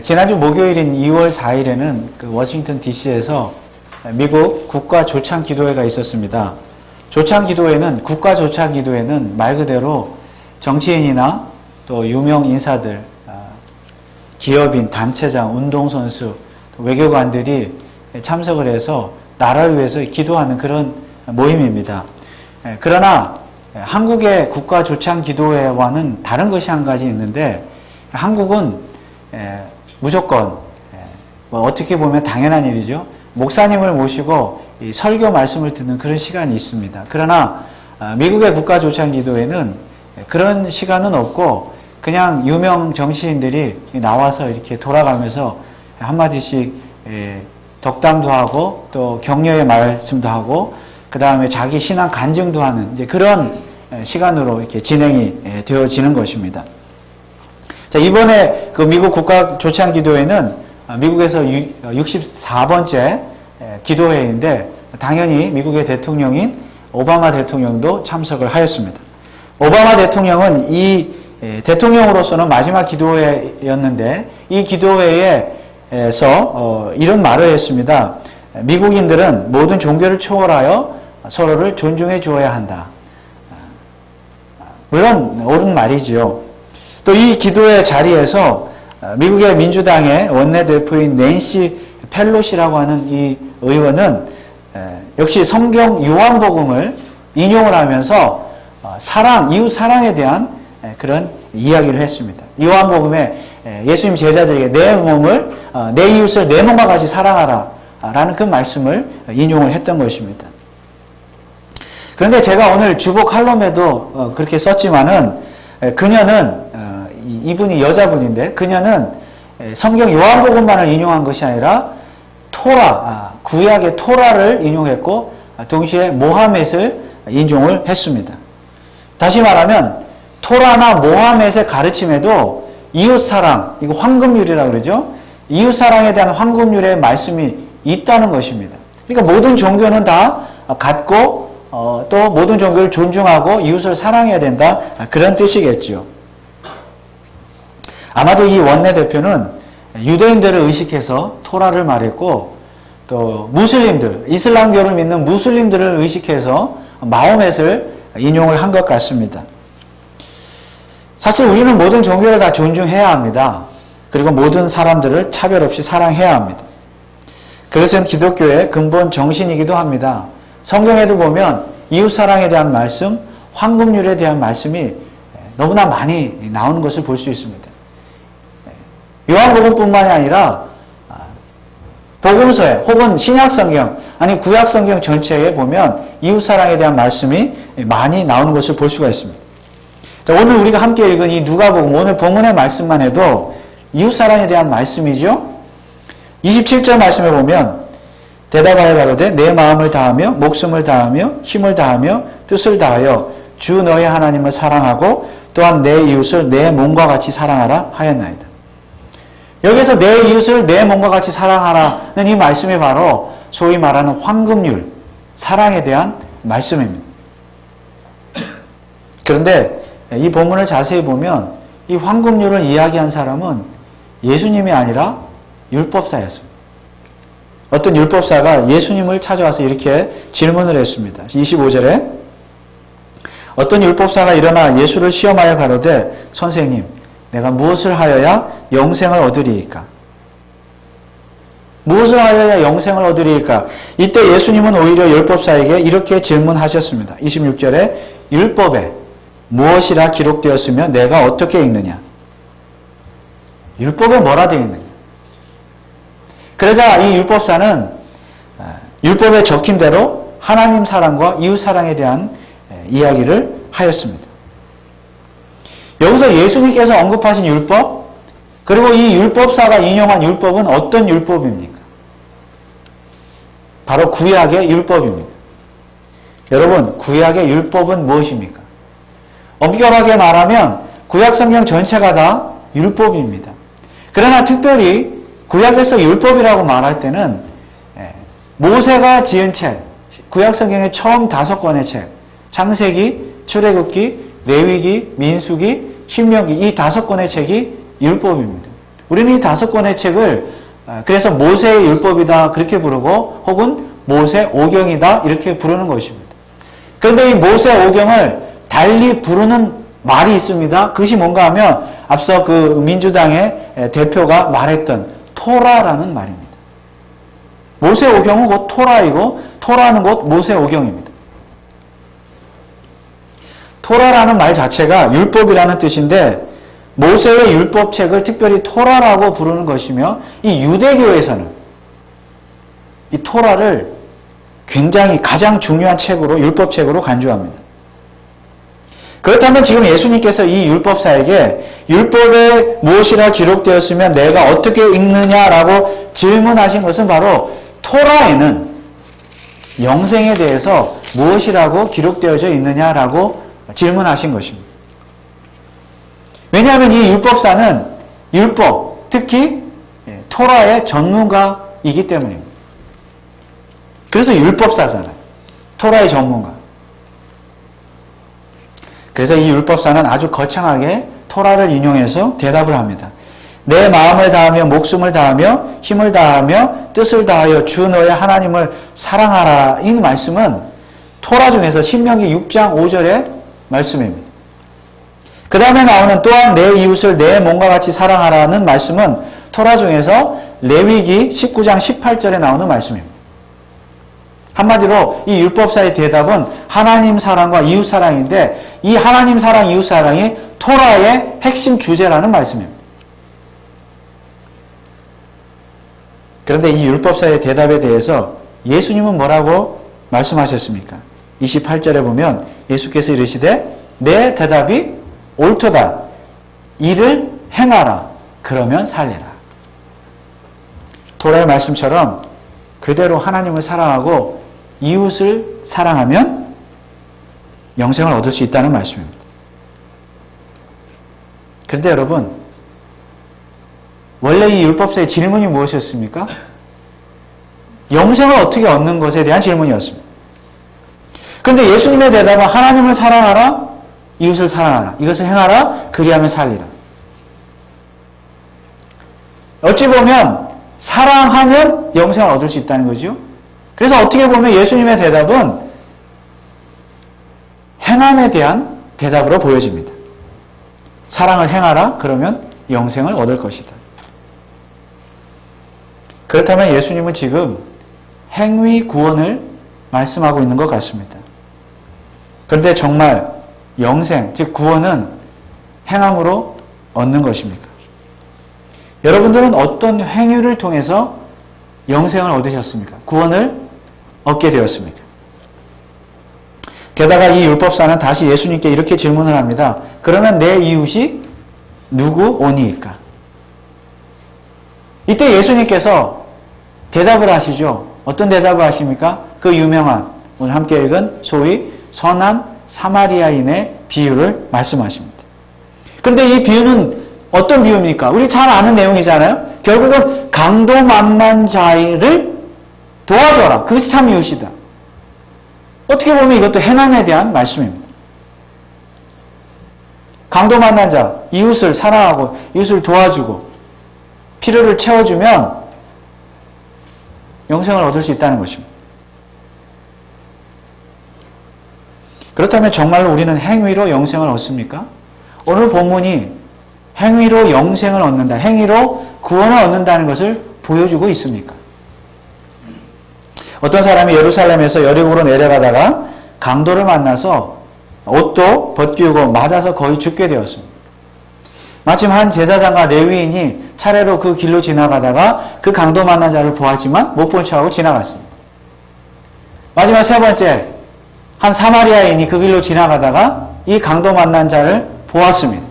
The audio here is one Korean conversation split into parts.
지난주 목요일인 2월 4일에는 그 워싱턴 DC에서 미국 국가 조창 기도회가 있었습니다. 조창 기도회는, 국가 조창 기도회는 말 그대로 정치인이나 또 유명 인사들, 기업인, 단체장, 운동선수, 외교관들이 참석을 해서 나라를 위해서 기도하는 그런 모임입니다. 그러나 한국의 국가 조창 기도회와는 다른 것이 한 가지 있는데, 한국은 무조건 어떻게 보면 당연한 일이죠. 목사님을 모시고 이 설교 말씀을 듣는 그런 시간이 있습니다. 그러나 미국의 국가 조창 기도회는 그런 시간은 없고 그냥 유명 정치인들이 나와서 이렇게 돌아가면서 한마디씩 덕담도 하고 또 격려의 말씀도 하고 그 다음에 자기 신앙 간증도 하는 이제 그런 시간으로 이렇게 진행이 되어지는 것입니다. 자, 이번에 그 미국 국가 조창 기도회는 미국에서 64번째 기도회인데 당연히 미국의 대통령인 오바마 대통령도 참석을 하였습니다. 오바마 대통령은 이 대통령으로서는 마지막 기도회였는데 이 기도회에서 이런 말을 했습니다. 미국인들은 모든 종교를 초월하여 서로를 존중해 주어야 한다. 물론 옳은 말이지요. 또 이 기도회 자리에서 미국의 민주당의 원내대표인 낸시 펠로시라고 하는 이 의원은 역시 성경 요한복음을 인용을 하면서 사랑, 이웃 사랑에 대한 그런 이야기를 했습니다. 요한복음에 예수님 제자들에게 내 이웃을 내 몸과 같이 사랑하라 라는 그 말씀을 인용을 했던 것입니다. 그런데 제가 오늘 주보 칼럼에도 그렇게 썼지만은 그녀는 이분이 여자분인데 그녀는 성경 요한복음만을 인용한 것이 아니라 구약의 토라를 인용했고 동시에 모하멧을 인용을 했습니다. 다시 말하면 토라나 모하멧의 가르침에도 이웃사랑, 이거 황금률이라고 그러죠. 이웃사랑에 대한 황금률의 말씀이 있다는 것입니다. 그러니까 모든 종교는 다 같고 또 모든 종교를 존중하고 이웃을 사랑해야 된다. 그런 뜻이겠죠. 아마도 이 원내대표는 유대인들을 의식해서 토라를 말했고 또 무슬림들, 이슬람교를 믿는 무슬림들을 의식해서 마호멧을 인용을 한 것 같습니다. 사실 우리는 모든 종교를 다 존중해야 합니다. 그리고 모든 사람들을 차별 없이 사랑해야 합니다. 그것은 기독교의 근본 정신이기도 합니다. 성경에도 보면 이웃사랑에 대한 말씀, 황금률에 대한 말씀이 너무나 많이 나오는 것을 볼 수 있습니다. 요한복음뿐만이 아니라 복음서에 혹은 신약성경 아니 구약성경 전체에 보면 이웃사랑에 대한 말씀이 많이 나오는 것을 볼 수가 있습니다. 자, 오늘 우리가 함께 읽은 이 누가복음 오늘 본문의 말씀만 해도 이웃사랑에 대한 말씀이죠. 27절 말씀에 보면 대답하여 가로되 내 마음을 다하며 목숨을 다하며 힘을 다하며 뜻을 다하여 주 너의 하나님을 사랑하고 또한 내 이웃을 내 몸과 같이 사랑하라 하였나이다. 여기서 내 이웃을 내 몸과 같이 사랑하라는 이 말씀이 바로 소위 말하는 황금률, 사랑에 대한 말씀입니다. 그런데 이 본문을 자세히 보면 이 황금률을 이야기한 사람은 예수님이 아니라 율법사였습니다. 어떤 율법사가 예수님을 찾아와서 이렇게 질문을 했습니다. 25절에 어떤 율법사가 일어나 예수를 시험하여 가로되 선생님 내가 무엇을 하여야 영생을 얻으리이까? 무엇을 하여야 영생을 얻으리이까? 이때 예수님은 오히려 율법사에게 이렇게 질문하셨습니다. 26절에 율법에 무엇이라 기록되었으며 내가 어떻게 읽느냐? 율법에 뭐라 되어 있느냐? 그러자 이 율법사는 율법에 적힌 대로 하나님 사랑과 이웃 사랑에 대한 이야기를 하였습니다. 여기서 예수님께서 언급하신 율법, 그리고 이 율법사가 인용한 율법은 어떤 율법입니까? 바로 구약의 율법입니다. 여러분, 구약의 율법은 무엇입니까? 엄격하게 말하면 구약 성경 전체가 다 율법입니다. 그러나 특별히 구약에서 율법이라고 말할 때는 모세가 지은 책, 구약 성경의 처음 5권의 책, 창세기, 출애굽기, 레위기, 민수기, 신명기 이 5권의 책이 율법입니다. 우리는 이 5권의 책을 그래서 모세의 율법이다 그렇게 부르고 혹은 모세 오경이다 이렇게 부르는 것입니다. 그런데 이 모세 오경을 달리 부르는 말이 있습니다. 그것이 뭔가 하면 앞서 그 민주당의 대표가 말했던 토라라는 말입니다. 모세 오경은 곧 토라이고 토라는 곧 모세 오경입니다. 토라라는 말 자체가 율법이라는 뜻인데 모세의 율법책을 특별히 토라라고 부르는 것이며 이 유대교에서는 이 토라를 굉장히 가장 중요한 책으로 율법책으로 간주합니다. 그렇다면 지금 예수님께서 이 율법사에게 율법에 무엇이라 기록되었으면 내가 어떻게 읽느냐라고 질문하신 것은 바로 토라에는 영생에 대해서 무엇이라고 기록되어져 있느냐라고 질문하신 것입니다. 왜냐하면 이 율법사는 율법, 특히 토라의 전문가이기 때문입니다. 그래서 율법사잖아요. 토라의 전문가. 그래서 이 율법사는 아주 거창하게 토라를 인용해서 대답을 합니다. 내 마음을 다하며 목숨을 다하며 힘을 다하며 뜻을 다하여 주 너의 하나님을 사랑하라. 이 말씀은 토라 중에서 신명기 6장 5절의 말씀입니다. 그 다음에 나오는 또한 내 이웃을 내 몸과 같이 사랑하라는 말씀은 토라 중에서 레위기 19장 18절에 나오는 말씀입니다. 한마디로 이 율법사의 대답은 하나님 사랑과 이웃 사랑인데 이 하나님 사랑, 이웃 사랑이 토라의 핵심 주제라는 말씀입니다. 그런데 이 율법사의 대답에 대해서 예수님은 뭐라고 말씀하셨습니까? 28절에 보면 예수께서 이르시되 내 대답이 옳도다. 이를 행하라. 그러면 살리라. 토라의 말씀처럼 그대로 하나님을 사랑하고 이웃을 사랑하면 영생을 얻을 수 있다는 말씀입니다. 그런데 여러분, 원래 이 율법사의 질문이 무엇이었습니까? 영생을 어떻게 얻는 것에 대한 질문이었습니다. 그런데 예수님의 대답은 하나님을 사랑하라, 이웃을 사랑하라. 이것을 행하라, 그리하면 살리라. 어찌 보면 사랑하면 영생을 얻을 수 있다는 거죠. 그래서 어떻게 보면 예수님의 대답은 행함에 대한 대답으로 보여집니다. 사랑을 행하라, 그러면 영생을 얻을 것이다. 그렇다면 예수님은 지금 행위 구원을 말씀하고 있는 것 같습니다. 그런데 정말 영생, 즉 구원은 행함으로 얻는 것입니까? 여러분들은 어떤 행위를 통해서 영생을 얻으셨습니까? 구원을 얻게 되었습니까? 게다가 이 율법사는 다시 예수님께 이렇게 질문을 합니다. 그러면 내 이웃이 누구 오니이까? 이때 예수님께서 대답을 하시죠. 어떤 대답을 하십니까? 그 유명한 오늘 함께 읽은 소위 선한 사마리아인의 비유를 말씀하십니다. 그런데 이 비유는 어떤 비유입니까? 우리 잘 아는 내용이잖아요. 결국은 강도 만난 자를 도와줘라. 그것이 참 이웃이다. 어떻게 보면 이것도 행함에 대한 말씀입니다. 강도 만난 자, 이웃을 사랑하고 이웃을 도와주고 필요를 채워주면 영생을 얻을 수 있다는 것입니다. 그렇다면 정말로 우리는 행위로 영생을 얻습니까? 오늘 본문이 행위로 영생을 얻는다, 행위로 구원을 얻는다는 것을 보여주고 있습니까? 어떤 사람이 예루살렘에서 여리고로 내려가다가 강도를 만나서 옷도 벗기우고 맞아서 거의 죽게 되었습니다. 마침 한 제사장과 레위인이 차례로 그 길로 지나가다가 그 강도 만난 자를 보았지만 못 본 척하고 지나갔습니다. 마지막 세 번째, 한 사마리아인이 그 길로 지나가다가 이 강도 만난 자를 보았습니다.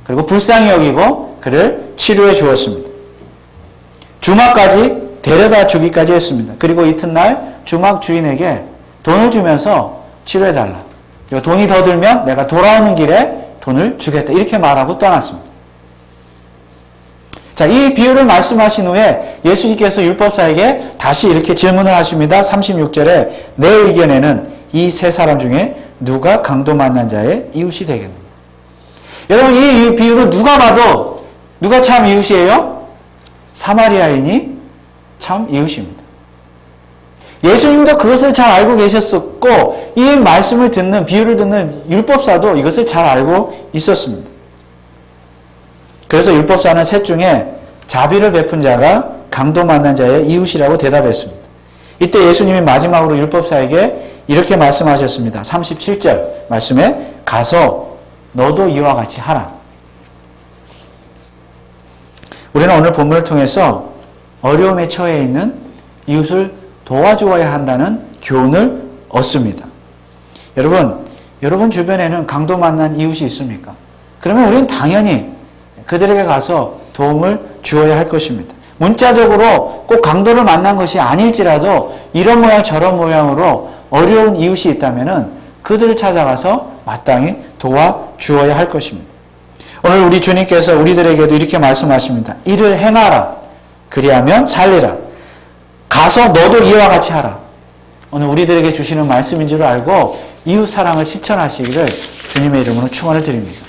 그리고 불쌍히 여기고 그를 치료해 주었습니다. 주막까지 데려다 주기까지 했습니다. 그리고 이튿날 주막 주인에게 돈을 주면서 치료해달라. 그리고 돈이 더 들면 내가 돌아오는 길에 돈을 주겠다. 이렇게 말하고 떠났습니다. 자, 이 비유를 말씀하신 후에 예수님께서 율법사에게 다시 이렇게 질문을 하십니다. 36절에 내 의견에는 이 세 사람 중에 누가 강도 만난 자의 이웃이 되겠는가? 여러분, 이 비유는 누가 봐도 누가 참 이웃이에요? 사마리아인이 참 이웃입니다. 예수님도 그것을 잘 알고 계셨었고 이 말씀을 듣는 비유를 듣는 율법사도 이것을 잘 알고 있었습니다. 그래서 율법사는 셋 중에 자비를 베푼 자가 강도 만난 자의 이웃이라고 대답했습니다. 이때 예수님이 마지막으로 율법사에게 이렇게 말씀하셨습니다. 37절 말씀에 가서 너도 이와 같이 하라. 우리는 오늘 본문을 통해서 어려움에 처해 있는 이웃을 도와주어야 한다는 교훈을 얻습니다. 여러분 주변에는 강도 만난 이웃이 있습니까? 그러면 우리는 당연히 그들에게 가서 도움을 주어야 할 것입니다. 문자적으로 꼭 강도를 만난 것이 아닐지라도 이런 모양 저런 모양으로 어려운 이웃이 있다면 그들을 찾아가서 마땅히 도와주어야 할 것입니다. 오늘 우리 주님께서 우리들에게도 이렇게 말씀하십니다. 이를 행하라. 그리하면 살리라. 가서 너도 이와 같이 하라. 오늘 우리들에게 주시는 말씀인 줄 알고 이웃 사랑을 실천하시기를 주님의 이름으로 축원을 드립니다.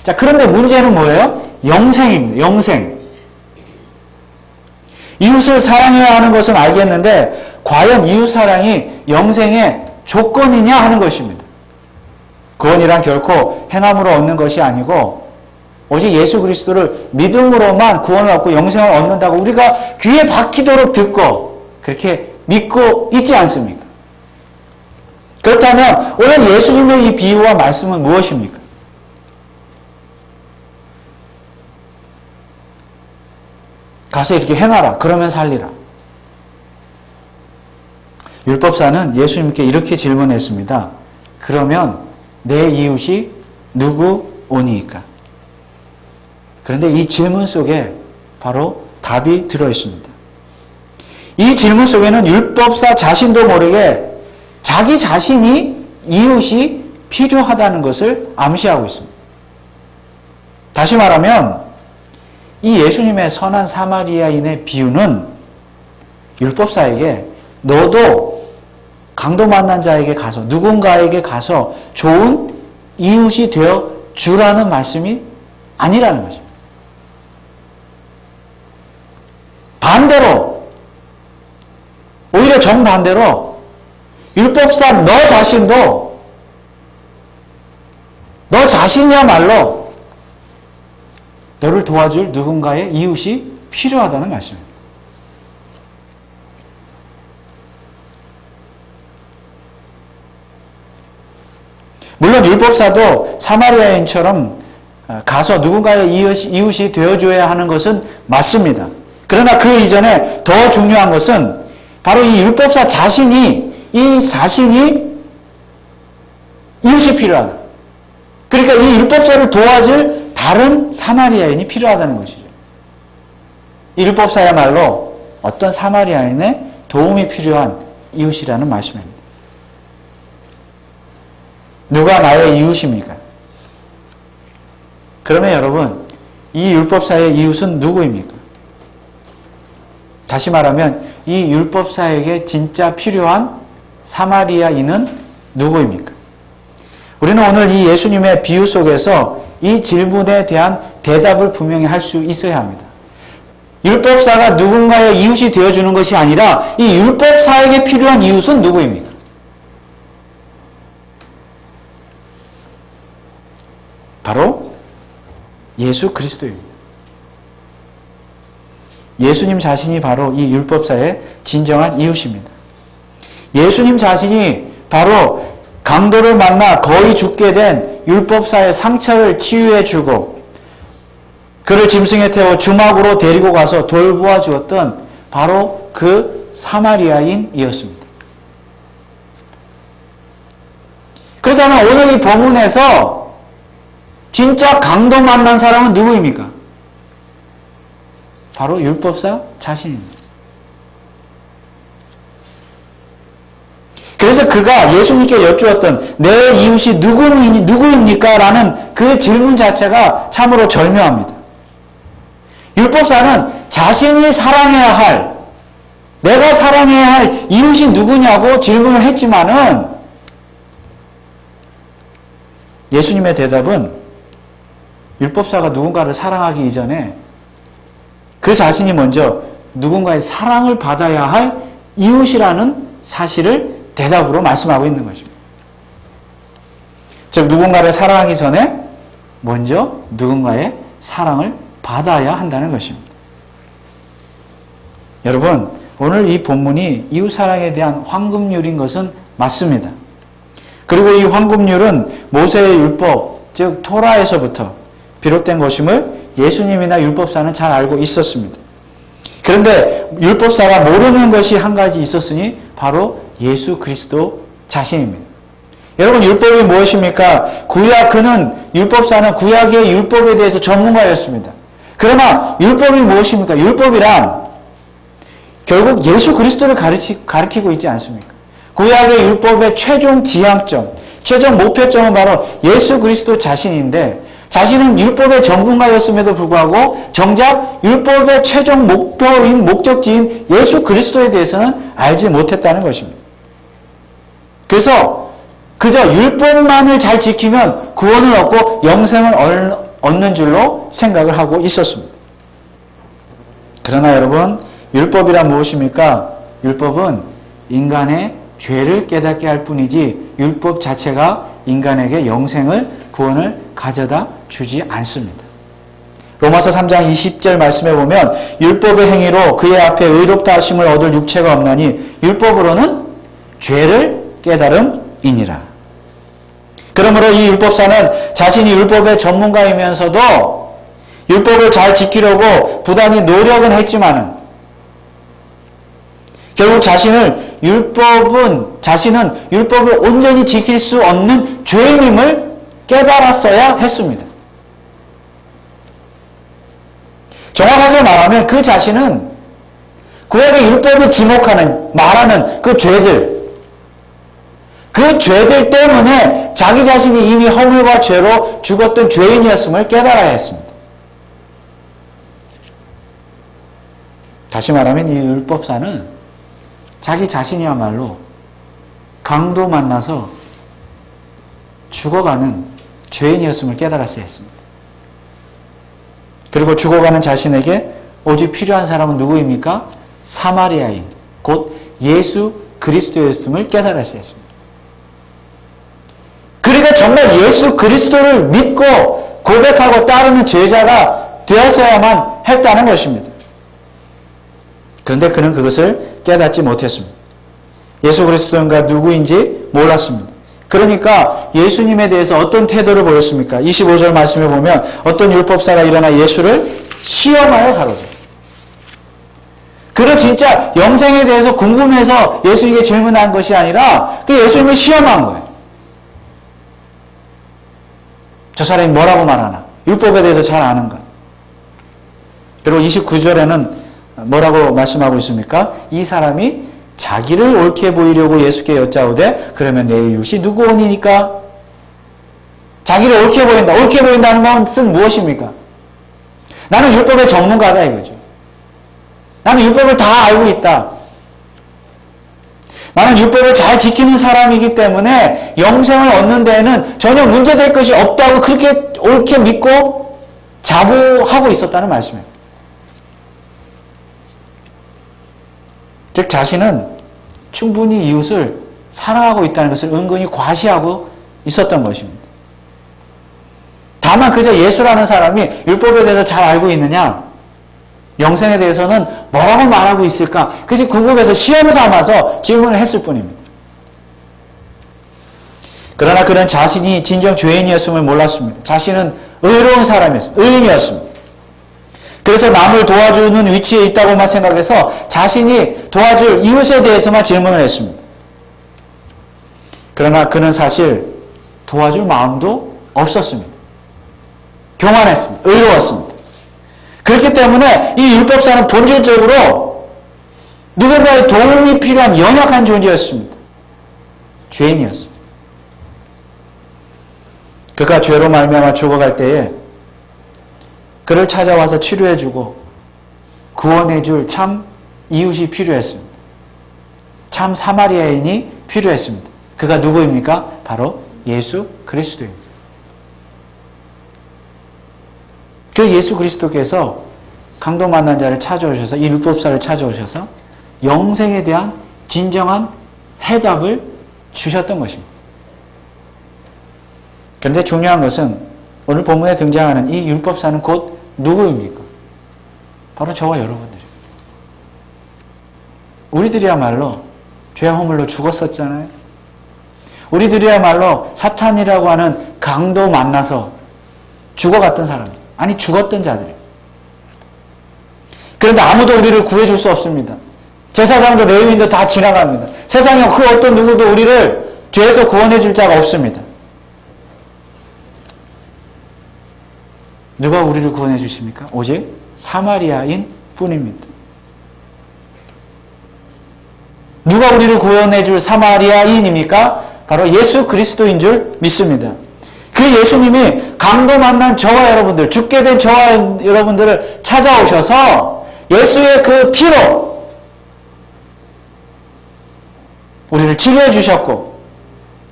자, 그런데 문제는 뭐예요? 영생입니다. 영생. 이웃을 사랑해야 하는 것은 알겠는데 과연 이웃 사랑이 영생의 조건이냐 하는 것입니다. 구원이란 결코 행함으로 얻는 것이 아니고 오직 예수 그리스도를 믿음으로만 구원을 얻고 영생을 얻는다고 우리가 귀에 박히도록 듣고 그렇게 믿고 있지 않습니까? 그렇다면 오늘 예수님의 이 비유와 말씀은 무엇입니까? 가서 이렇게 행하라. 그러면 살리라. 율법사는 예수님께 이렇게 질문했습니다. 그러면 내 이웃이 누구오니까? 그런데 이 질문 속에 바로 답이 들어있습니다. 이 질문 속에는 율법사 자신도 모르게 자기 자신이 이웃이 필요하다는 것을 암시하고 있습니다. 다시 말하면 이 예수님의 선한 사마리아인의 비유는 율법사에게 너도 강도 만난 자에게 가서 누군가에게 가서 좋은 이웃이 되어 주라는 말씀이 아니라는 거죠. 반대로 오히려 정반대로 율법사 너 자신도 너 자신이야말로 너를 도와줄 누군가의 이웃이 필요하다는 말씀입니다. 물론 율법사도 사마리아인처럼 가서 누군가의 이웃이 되어줘야 하는 것은 맞습니다. 그러나 그 이전에 더 중요한 것은 바로 이 율법사 자신이 이웃이 필요하다. 그러니까 이 율법사를 도와줄 다른 사마리아인이 필요하다는 것이죠. 이 율법사야말로 어떤 사마리아인의 도움이 필요한 이웃이라는 말씀입니다. 누가 나의 이웃입니까? 그러면 여러분, 이 율법사의 이웃은 누구입니까? 다시 말하면 이 율법사에게 진짜 필요한 사마리아인은 누구입니까? 우리는 오늘 이 예수님의 비유 속에서 이 질문에 대한 대답을 분명히 할 수 있어야 합니다. 율법사가 누군가의 이웃이 되어주는 것이 아니라 이 율법사에게 필요한 이웃은 누구입니까? 바로 예수 그리스도입니다. 예수님 자신이 바로 이 율법사의 진정한 이웃입니다. 예수님 자신이 바로 강도를 만나 거의 죽게 된 율법사의 상처를 치유해 주고 그를 짐승에 태워 주막으로 데리고 가서 돌보아 주었던 바로 그 사마리아인이었습니다. 그렇다면 오늘 이 본문에서 진짜 강도 만난 사람은 누구입니까? 바로 율법사 자신입니다. 그래서 그가 예수님께 여쭈었던 내 이웃이 누구입니까? 라는 그 질문 자체가 참으로 절묘합니다. 율법사는 자신이 사랑해야 할, 내가 사랑해야 할 이웃이 누구냐고 질문을 했지만은 예수님의 대답은 율법사가 누군가를 사랑하기 이전에 그 자신이 먼저 누군가의 사랑을 받아야 할 이웃이라는 사실을 대답으로 말씀하고 있는 것입니다. 즉 누군가를 사랑하기 전에 먼저 누군가의 사랑을 받아야 한다는 것입니다. 여러분, 오늘 이 본문이 이웃사랑에 대한 황금률인 것은 맞습니다. 그리고 이 황금률은 모세의 율법, 즉 토라에서부터 비롯된 것임을 예수님이나 율법사는 잘 알고 있었습니다. 그런데 율법사가 모르는 것이 한 가지 있었으니 바로 예수 그리스도 자신입니다. 여러분, 율법이 무엇입니까? 그는 율법사는 구약의 율법에 대해서 전문가였습니다. 그러나 율법이 무엇입니까? 율법이란 결국 예수 그리스도를 가리키고 있지 않습니까? 구약의 율법의 최종 지향점, 최종 목표점은 바로 예수 그리스도 자신인데, 자신은 율법의 전문가였음에도 불구하고 정작 율법의 최종 목표인 목적지인 예수 그리스도에 대해서는 알지 못했다는 것입니다. 그래서 그저 율법만을 잘 지키면 구원을 얻고 영생을 얻는 줄로 생각을 하고 있었습니다. 그러나 여러분, 율법이란 무엇입니까? 율법은 인간의 죄를 깨닫게 할 뿐이지 율법 자체가 인간에게 영생을, 구원을 가져다 주지 않습니다. 로마서 3장 20절 말씀에 보면 율법의 행위로 그의 앞에 의롭다 하심을 얻을 육체가 없나니 율법으로는 죄를 깨달음이니라. 그러므로 이 율법사는 자신이 율법의 전문가이면서도 율법을 잘 지키려고 부단히 노력은 했지만은 결국 자신은 율법을 온전히 지킬 수 없는 죄인임을 깨달았어야 했습니다. 정확하게 말하면 그 자신은 구약의 율법을 지목하는, 말하는 그 죄들 때문에 자기 자신이 이미 허물과 죄로 죽었던 죄인이었음을 깨달아야 했습니다. 다시 말하면 이 율법사는 자기 자신이야말로 강도 만나서 죽어가는 죄인이었음을 깨달았어야 했습니다. 그리고 죽어가는 자신에게 오직 필요한 사람은 누구입니까? 사마리아인, 곧 예수 그리스도였음을 깨달았어야 했습니다. 그러니까 정말 예수 그리스도를 믿고 고백하고 따르는 제자가 되었어야만 했다는 것입니다. 그런데 그는 그것을 깨닫지 못했습니다. 예수 그리스도가 누구인지 몰랐습니다. 그러니까 예수님에 대해서 어떤 태도를 보였습니까? 25절 말씀에 보면 어떤 율법사가 일어나 예수를 시험하여 가로되. 그는 진짜 영생에 대해서 궁금해서 예수에게 질문한 것이 아니라 그 예수님을 시험한 거예요. 저 사람이 뭐라고 말하나? 율법에 대해서 잘 아는가? 그리고 29절에는 뭐라고 말씀하고 있습니까? 이 사람이 자기를 옳게 보이려고 예수께 여짜오되 그러면 내 이웃이 누구오니까? 자기를 옳게 보인다. 옳게 보인다는 것은 무엇입니까? 나는 율법의 전문가다 이거죠. 나는 율법을 다 알고 있다. 나는 율법을 잘 지키는 사람이기 때문에 영생을 얻는 데에는 전혀 문제될 것이 없다고 그렇게 옳게 믿고 자부하고 있었다는 말씀이에요. 즉 자신은 충분히 이웃을 사랑하고 있다는 것을 은근히 과시하고 있었던 것입니다. 다만 그저 예수라는 사람이 율법에 대해서 잘 알고 있느냐, 영생에 대해서는 뭐라고 말하고 있을까, 그것이 궁금해서 시험 삼아서 질문을 했을 뿐입니다. 그러나 그는 자신이 진정 죄인이었음을 몰랐습니다. 자신은 의로운 사람이었습니다. 의인이었습니다. 그래서 남을 도와주는 위치에 있다고만 생각해서 자신이 도와줄 이웃에 대해서만 질문을 했습니다. 그러나 그는 사실 도와줄 마음도 없었습니다. 교만했습니다. 의로웠습니다. 그렇기 때문에 이 율법사는 본질적으로 누군가의 도움이 필요한 연약한 존재였습니다. 죄인이었습니다. 그가 죄로 말미암아 죽어갈 때에 그를 찾아와서 치료해주고 구원해줄 참 이웃이 필요했습니다. 참 사마리아인이 필요했습니다. 그가 누구입니까? 바로 예수 그리스도입니다. 그 예수 그리스도께서 강도 만난 자를 찾아오셔서, 이 율법사를 찾아오셔서 영생에 대한 진정한 해답을 주셨던 것입니다. 그런데 중요한 것은 오늘 본문에 등장하는 이 율법사는 곧 누구입니까? 바로 저와 여러분들입니다. 우리들이야말로 죄 허물로 죽었었잖아요. 우리들이야말로 사탄이라고 하는 강도 만나서 죽어갔던 사람들, 아니 죽었던 자들이에요. 그런데 아무도 우리를 구해줄 수 없습니다. 제사장도 레위인도 다 지나갑니다. 세상에 그 어떤 누구도 우리를 죄에서 구원해줄 자가 없습니다. 누가 우리를 구원해 주십니까? 오직 사마리아인 뿐입니다. 누가 우리를 구원해 줄 사마리아인입니까? 바로 예수 그리스도인 줄 믿습니다. 그 예수님이 강도 만난 저와 여러분들, 죽게 된 저와 여러분들을 찾아오셔서 예수의 그 피로 우리를 치료해 주셨고,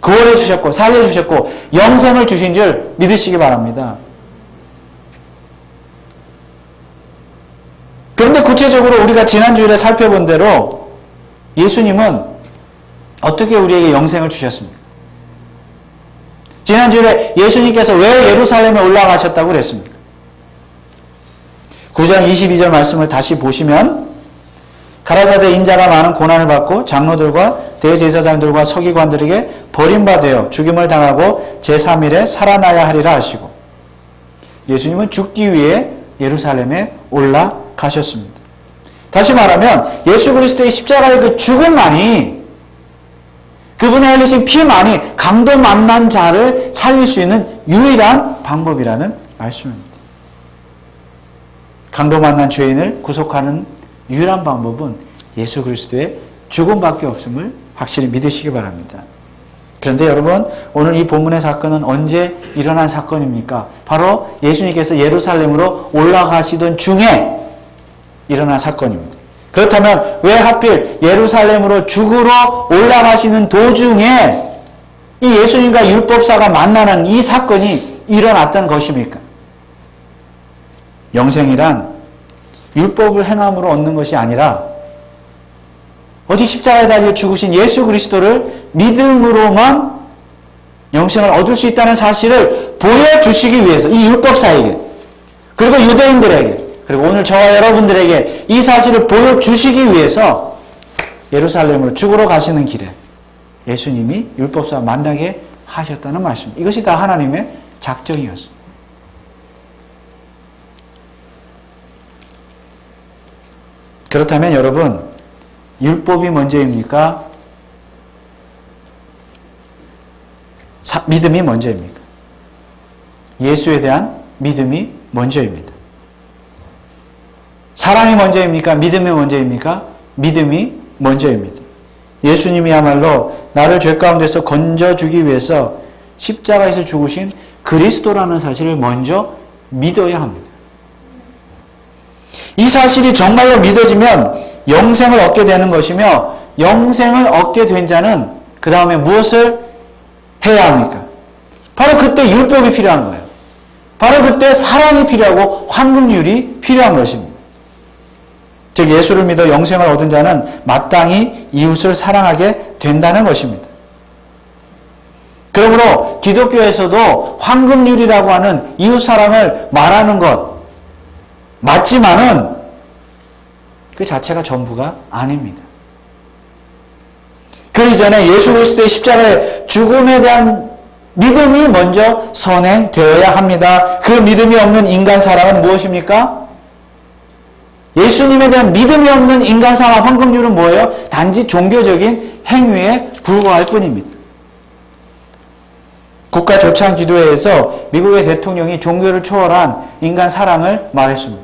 구원해 주셨고, 살려 주셨고, 영생을 주신 줄 믿으시기 바랍니다. 그런데 구체적으로 우리가 지난주일에 살펴본 대로 예수님은 어떻게 우리에게 영생을 주셨습니까? 지난주일에 예수님께서 왜 예루살렘에 올라가셨다고 그랬습니까? 9장 22절 말씀을 다시 보시면, 가라사대 인자가 많은 고난을 받고 장로들과 대제사장들과 서기관들에게 버림받아 죽임을 당하고 제3일에 살아나야 하리라 하시고, 예수님은 죽기 위해 예루살렘에 올라가셨습니다. 다시 말하면 예수 그리스도의 십자가의 그 죽음만이, 그분의 흘리신 피만이 강도 만난 자를 살릴 수 있는 유일한 방법이라는 말씀입니다. 강도 만난 죄인을 구속하는 유일한 방법은 예수 그리스도의 죽음밖에 없음을 확실히 믿으시기 바랍니다. 그런데 여러분, 오늘 이 본문의 사건은 언제 일어난 사건입니까? 바로 예수님께서 예루살렘으로 올라가시던 중에 일어난 사건입니다. 그렇다면 왜 하필 예루살렘으로 죽으러 올라가시는 도중에 이 예수님과 율법사가 만나는 이 사건이 일어났던 것입니까? 영생이란 율법을 행함으로 얻는 것이 아니라 오직 십자가에 달려 죽으신 예수 그리스도를 믿음으로만 영생을 얻을 수 있다는 사실을 보여주시기 위해서, 이 율법사에게, 그리고 유대인들에게, 그리고 오늘 저와 여러분들에게 이 사실을 보여주시기 위해서 예루살렘으로 죽으러 가시는 길에 예수님이 율법사 만나게 하셨다는 말씀입니다. 이것이 다 하나님의 작정이었습니다. 그렇다면 여러분, 율법이 먼저입니까? 믿음이 먼저입니까? 예수에 대한 믿음이 먼저입니다. 사랑이 먼저입니까? 믿음이 먼저입니까? 믿음이 먼저입니다. 예수님이야말로 나를 죄 가운데서 건져주기 위해서 십자가에서 죽으신 그리스도라는 사실을 먼저 믿어야 합니다. 이 사실이 정말로 믿어지면 영생을 얻게 되는 것이며, 영생을 얻게 된 자는 그 다음에 무엇을 해야 합니까? 바로 그때 율법이 필요한 거예요. 바로 그때 사랑이 필요하고 황금률이 필요한 것입니다. 즉 예수를 믿어 영생을 얻은 자는 마땅히 이웃을 사랑하게 된다는 것입니다. 그러므로 기독교에서도 황금률이라고 하는 이웃 사랑을 말하는 것 맞지만은 그 자체가 전부가 아닙니다. 그 이전에 예수 그리스도의 십자가의 죽음에 대한 믿음이 먼저 선행되어야 합니다. 그 믿음이 없는 인간 사랑은 무엇입니까? 예수님에 대한 믿음이 없는 인간 사랑 황금률은 뭐예요? 단지 종교적인 행위에 불과할 뿐입니다. 국가조창기도회에서 미국의 대통령이 종교를 초월한 인간 사랑을 말했습니다.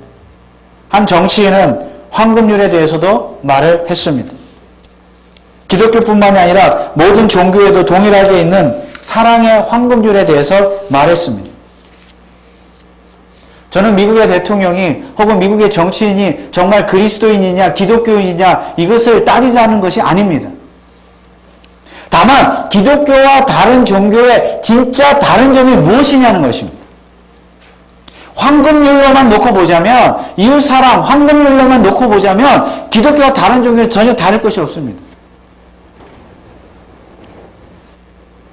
한 정치인은 황금률에 대해서도 말을 했습니다. 기독교뿐만이 아니라 모든 종교에도 동일하게 있는 사랑의 황금률에 대해서 말했습니다. 저는 미국의 대통령이 혹은 미국의 정치인이 정말 그리스도인이냐 기독교인이냐 이것을 따지자는 것이 아닙니다. 다만 기독교와 다른 종교의 진짜 다른 점이 무엇이냐는 것입니다. 황금률로만 놓고 보자면, 이웃사랑, 황금률로만 놓고 보자면 기독교와 다른 종교는 전혀 다를 것이 없습니다.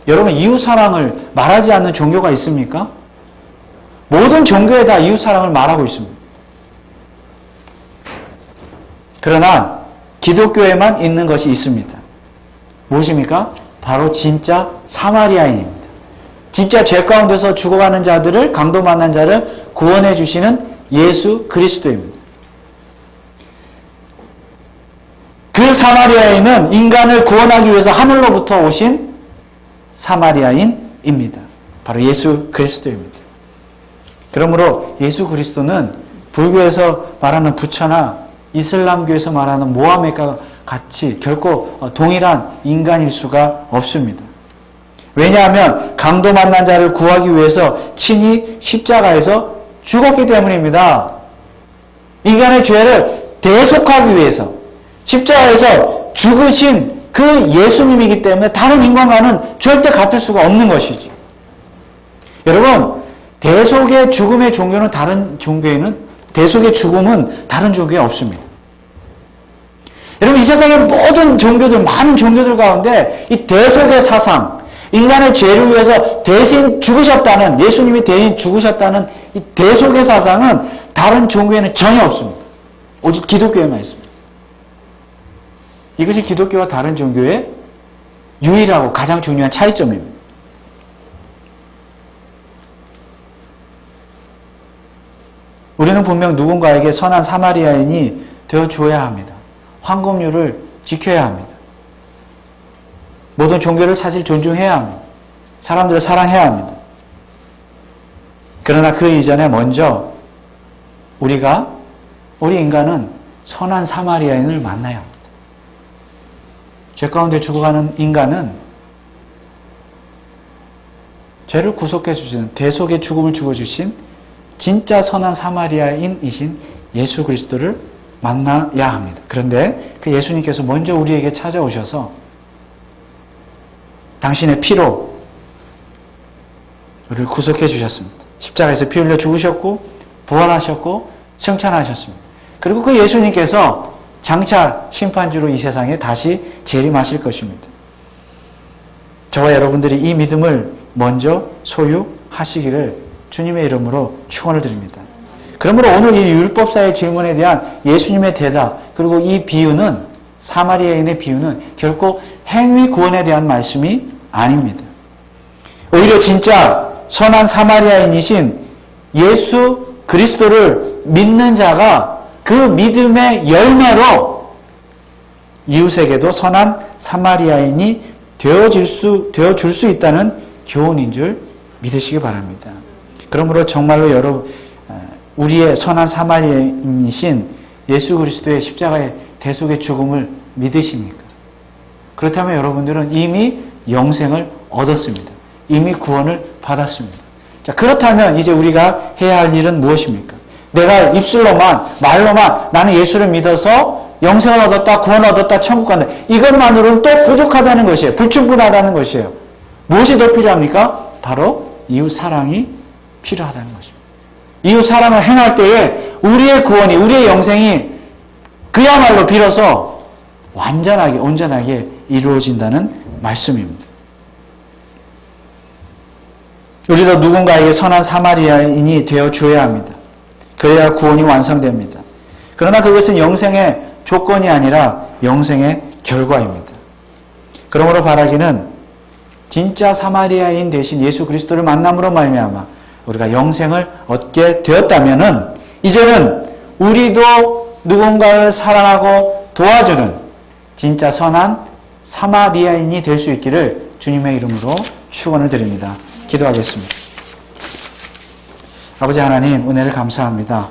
여러분, 이웃사랑을 말하지 않는 종교가 있습니까? 모든 종교에 다 이웃사랑을 말하고 있습니다. 그러나 기독교에만 있는 것이 있습니다. 무엇입니까? 바로 진짜 사마리아인입니다. 진짜 죄 가운데서 죽어가는 자들을, 강도 만난 자를 구원해 주시는 예수 그리스도입니다. 그 사마리아인은 인간을 구원하기 위해서 하늘로부터 오신 사마리아인입니다. 바로 예수 그리스도입니다. 그러므로 예수 그리스도는 불교에서 말하는 부처나 이슬람교에서 말하는 모하메드와 같이 결코 동일한 인간일 수가 없습니다. 왜냐하면 강도 만난 자를 구하기 위해서 친히 십자가에서 죽었기 때문입니다. 인간의 죄를 대속하기 위해서 십자가에서 죽으신 그 예수님이기 때문에 다른 인간과는 절대 같을 수가 없는 것이죠. 여러분, 대속의 죽음의 종교는 다른 종교에는, 대속의 죽음은 다른 종교에 없습니다. 여러분, 이 세상의 모든 종교들, 많은 종교들 가운데 이 대속의 사상, 인간의 죄를 위해서 대신 죽으셨다는, 예수님이 대신 죽으셨다는 이 대속의 사상은 다른 종교에는 전혀 없습니다. 오직 기독교에만 있습니다. 이것이 기독교와 다른 종교의 유일하고 가장 중요한 차이점입니다. 우리는 분명 누군가에게 선한 사마리아인이 되어 주어야 합니다. 황금률을 지켜야 합니다. 모든 종교를 사실 존중해야 합니다. 사람들을 사랑해야 합니다. 그러나 그 이전에 먼저 우리 인간은 선한 사마리아인을 만나야 합니다. 죄 가운데 죽어가는 인간은 죄를 구속해 주시는, 대속의 죽음을 죽어주신 진짜 선한 사마리아인이신 예수 그리스도를 만나야 합니다. 그런데 그 예수님께서 먼저 우리에게 찾아오셔서 당신의 피로 우리를 구속해 주셨습니다. 십자가에서 피 흘려 죽으셨고 부활하셨고 승천하셨습니다. 그리고 그 예수님께서 장차 심판주로 이 세상에 다시 재림하실 것입니다. 저와 여러분들이 이 믿음을 먼저 소유하시기를 주님의 이름으로 축원을 드립니다. 그러므로 오늘 이 율법사의 질문에 대한 예수님의 대답, 그리고 이 비유는, 사마리아인의 비유는 결코 행위 구원에 대한 말씀이 아닙니다. 오히려 진짜 선한 사마리아인이신 예수 그리스도를 믿는 자가 그 믿음의 열매로 이웃에게도 선한 사마리아인이 되어줄 수 있다는 교훈인 줄 믿으시기 바랍니다. 그러므로 정말로 우리의 선한 사마리아인이신 예수 그리스도의 십자가의 대속의 죽음을 믿으십니까? 그렇다면 여러분들은 이미 영생을 얻었습니다. 이미 구원을 받았습니다. 자, 그렇다면 이제 우리가 해야 할 일은 무엇입니까? 내가 입술로만, 말로만 나는 예수를 믿어서 영생을 얻었다, 구원을 얻었다, 천국 간다. 이것만으로는 또 부족하다는 것이에요. 불충분하다는 것이에요. 무엇이 더 필요합니까? 바로 이웃 사랑이 필요하다는 것입니다. 이웃 사랑을 행할 때에 우리의 구원이, 우리의 영생이 그야말로 비로소 완전하게, 온전하게 이루어진다는 말씀입니다. 우리도 누군가에게 선한 사마리아인이 되어 주어야 합니다. 그래야 구원이 완성됩니다. 그러나 그것은 영생의 조건이 아니라 영생의 결과입니다. 그러므로 바라기는 진짜 사마리아인 대신 예수 그리스도를 만남으로 말미암아 우리가 영생을 얻게 되었다면은 이제는 우리도 누군가를 사랑하고 도와주는 진짜 선한 사마리아인이 될 수 있기를 주님의 이름으로 축원을 드립니다. 기도하겠습니다. 아버지 하나님, 은혜를 감사합니다.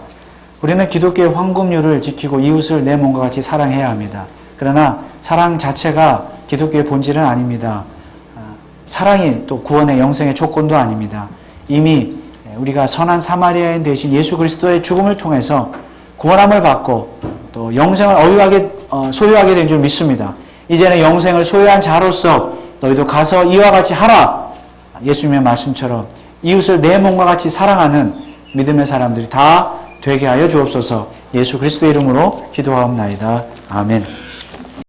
우리는 기독교의 황금률을 지키고 이웃을 내 몸과 같이 사랑해야 합니다. 그러나 사랑 자체가 기독교의 본질은 아닙니다. 사랑이 또 구원의 영생의 조건도 아닙니다. 이미 우리가 선한 사마리아인 대신 예수 그리스도의 죽음을 통해서 구원함을 받고 또 영생을 소유하게 된 줄 믿습니다. 이제는 영생을 소유한 자로서 너희도 가서 이와 같이 하라. 예수님의 말씀처럼 이웃을 내 몸과 같이 사랑하는 믿음의 사람들이 다 되게 하여 주옵소서. 예수 그리스도의 이름으로 기도하옵나이다. 아멘.